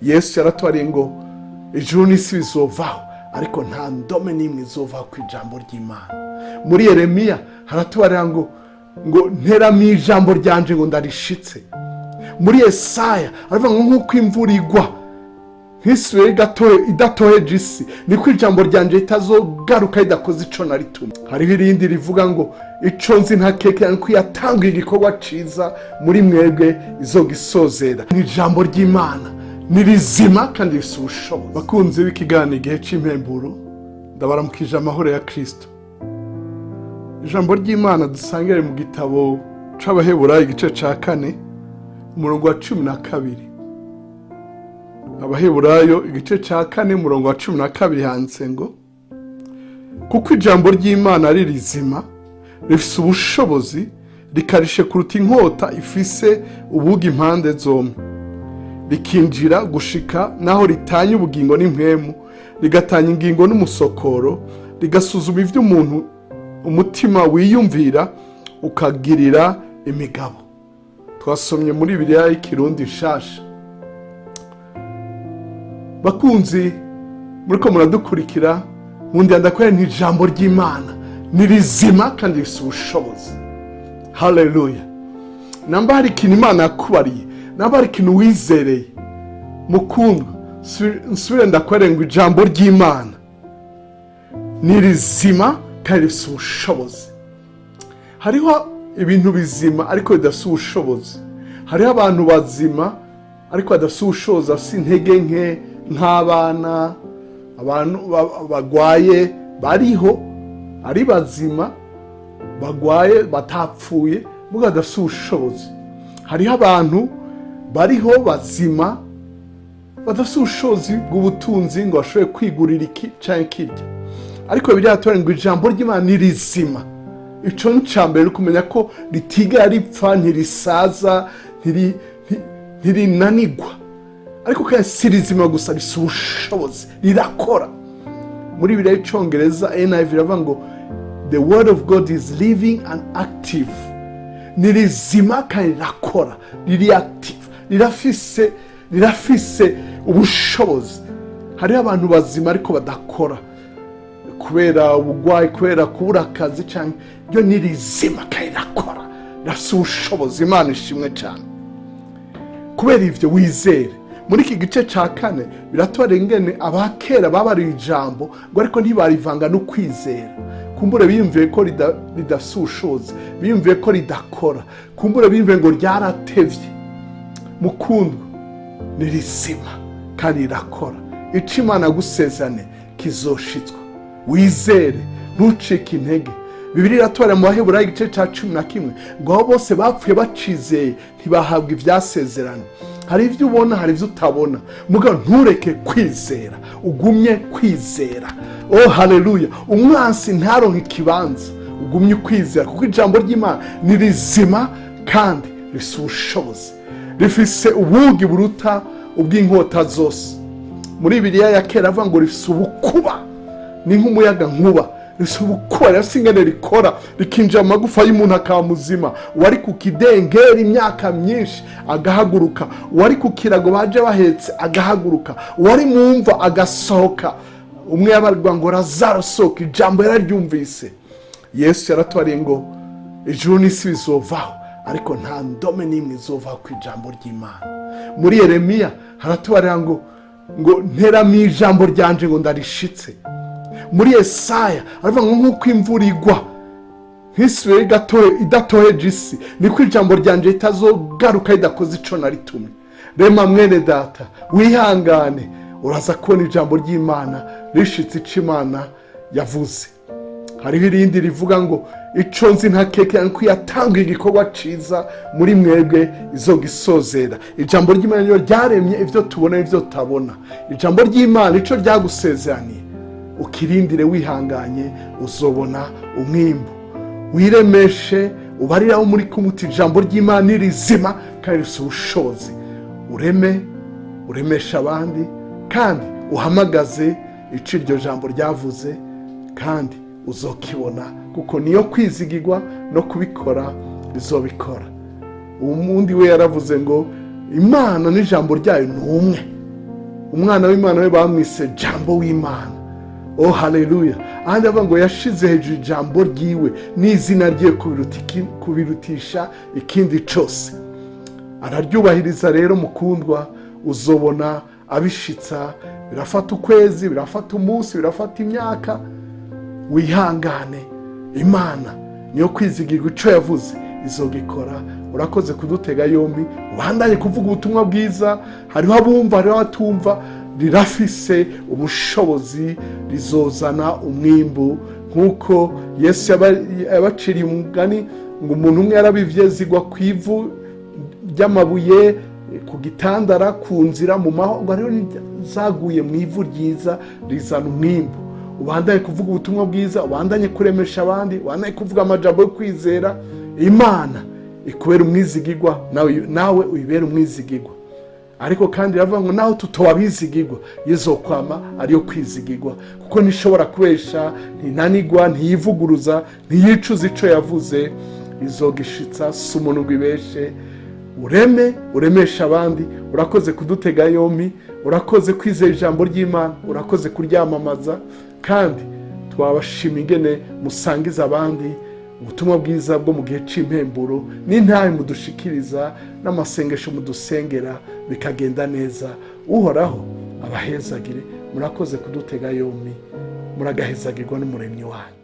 Yesu yaratwariye ngo ijuru n'isi bizovaho ariko nta ndome n'imwe izovaho ku ijambo ry'Imana. Muri Yeremiya haratwariye ngo nteramo ijambo ryanje ngo ndarishitse. Muri Yesaya aravuga ngo nk'uko imvura igwa nk'isuri idatoheje isi niko ijambo ryanje ritazogaruka ridakoze ico naritumye. Hariho irindi rivuga ngo ico nzi ntakeke nko yatanguye igikorwa ciza muri mwebwe izogisozera. Ijambo ry'Imana ni rizima kandi rifise ubushobozi. Bakunze b'ikiganiro igihe c'impemburo, ndabaramukije amahoro ya Kristo. Ijambo ry'Imana dusangire mu gitabo c'Abaheburayo igice ca 4 umurongo wa 12. Abaheburayo igice ca 4 umurongo wa 12 handitse ngo kuko ijambo ry'Imana ari rizima rifise ubushobozi rikarishe kuruta inkota ifise ubugi impande zombi, rikinjira gushika naho ritanya ubugingo n'impwemu, rigatanya ingingo n'umusokoro, rigasuzuma ivyo umuntu umutima wiyumvira ukagirira imigabo. Twasomye muri Bibiliya y'ikirundi nshasha. Bakunzi muriko muradukurikira, mundi ndakora ijambo ry'Imana ni rizima kandi rifise ubushobozi. Haleluya. Namba hari ikintu Imana yakubariye, namba hari ikintu wizereye, mukundwa nsubire ndakora ngo ijambo ry'Imana ni rizima kandi rifise ubushobozi. Hariho ibintu bizima ariko bidafise ubushobozi. Hariho abantu bazima ariko badafise ubushobozi, bafise intege nke nk'abana, abantu bagwaye bariho ari bazima bagwaye batapfuye muga badafise ubushobozi. Hariho abantu bariho bazima badafise ubushobozi bw'ubutunzi ngo bashobore kwigurira iki canke kirya, ariko biratore ngo ijambo ry'Imana ni rizima. Ico ncambere kumenya ko ritiga ripfa, ntirisaza, ntirinanigwa, ariko kandi si rizima gusa, rifise ubushobozi, rirakora. Muri Bibiliya y'Icongereza NIV iravuga ngo the word of God is living and active. Ni rizima kandi rirakora, riri active, rirafise ubushobozi. Hariho abantu bazima ariko badakora kubera ubugwayi, kubera kubura akazi cyane. Ryo ni rizima kandi rirakora, rifise ubushobozi. Imana ishimwe cyane. Kubera ivyo wizere. Muri iki gice ca 4 biratwara ingene abakera babari ijambo ngo ariko ntibarivanga no kwizera. Kumbure biyumviye ko ridafise ubushobozi, biyumviye ko ridakora, kumbure biyumviye ngo ryaratevye. Mukundwa ni rizima kandi rirakora. Ico Imana gusezerane kizoshitswa. Wizere, ntucike intege. Bibiliya iratwara mu Baheburayo igice ca 11 ngo abo bose bapfuye bacizeye ntibahabwa ivyasezerano. Hari ivyo ubona, hari ivyo utabona, mugabo ntureke kwizera, ugumye kwizera. Oh haleluya. Umwansi ntaronke ikibanza, ugumye kwizera kuko ijambo ry'Imana ni rizima kandi rifise ubushobozi, rifise ubugi buruta ubw'inkota zose. Muri Bibiliya ya kera avuga ngo rifise ubukuba, ni nk'umuyaga nkuba, rifise ubukuba, rifise ingene rikora, rikinjira mu magufa y'umuntu akaba muzima. Wari ku kidengeri imyaka myinshi agahaguruka, wari ku kirago baje bahetse agahaguruka, wari mu mva agasohoka. Umwe yabarwa ngo Lazaro sohoka, ijambo yararyumvise. Yesu yaratwariye ngo ijuru n'isi bizovaho ariko nta ndome n'imwe izovaho ku ijambo ry'Imana. Muri Yeremiya haratwariye ngo nteramo ijambo ryanje ngo ndarishitse. Muri Yesaya aravuga ngo nk'uko imvura igwa nk'isuri idatoheje isi niko ijambo ryanje ritazogaruka ridakoze ico naritumye. Rema mwene data, wihangane, uraza kubona ijambo ry'Imana rishitse ico Imana yavuze. Hariho irindi rivuga ngo ico nzi ntakeke nko yatanguye igikorwa ciza muri mwebwe izogisozera. Ijambo ry'Imana niyo ryaremye ivyo tubona n'ivyo tutabona. Ijambo ry'Imana ico ryagusezeraniye, ukirindire wihanganye, uzobona umwimbu. Wiremeshe, ubariraho muri kumuti ijambo ry'Imana ni rizima kandi rifise ubushobozi. Uremesha abandi kandi uhamagaze ico iryo jambo ryavuze, kandi uzokibona kuko niyo kwizigirwa no kubikora bizobikora. Umundi we yaravuze ngo Imana n'ijambo ryayo ni umwe. umwana w'Imana we bamwise Jambo w'Imana. Oh haleluya. Ahandi avuga ngo yashize hejuru ijambo ryiwe n'izina rye kubirutisha ikindi cyose. Araryubahiriza rero mukundwa, uzobona abishitsa. Birafata ukwezi, birafata umunsi, birafata imyaka. Wihangane, Imana niyo kwizigirwa, ico yavuze izogikora. Urakoze kudutega yombi, ubandanye kuvuga ubutumwa bwiza. Hariho abumva, hariho abatumva. Rirafise ubushobozi, rizozana umwimbu, nkuko Yesu yabaciriye umugani ngo umuntu umwe yarabivye zigwa kwivu ry'amabuye, ku gitandara, ku nzira, mu mahongo. Hariho zaguye mu ivu ryiza, rizana umwimbu. Ubandanye kuvuga ubutumwa bwiza, ubandanye kuremesha abandi, ubandanye kuvuga amajambo yo kwizera. Imana ikubera umwizigirwa, nawe uyibera umwizigirwa. Ariko kandi iravuga ngo naho tutobabizigirwa, yizokwama ariyo kwizigirwa, kuko nishobora kubesha, ntinanigwa, ntiyivuguruza, ntiyicuza ico yavuze. Izogishitsa, si umuntu ngo ibeshe. Uremesha abandi. Urakoze kudutega yombi, urakoze kwizera ijambo ry'Imana, urakoze kuryamamaza, kandi twabashima ingene musangiza abandi ubutumwa bwiza bwo mu gihe c'impemburo, n'intahe mudushikiriza, n'amasengesho mudusengera, bikagenda neza. Uhoraho abahezagire. Murakoze kudutega yombi, muragahezagirwa n'umuremyi wanyu.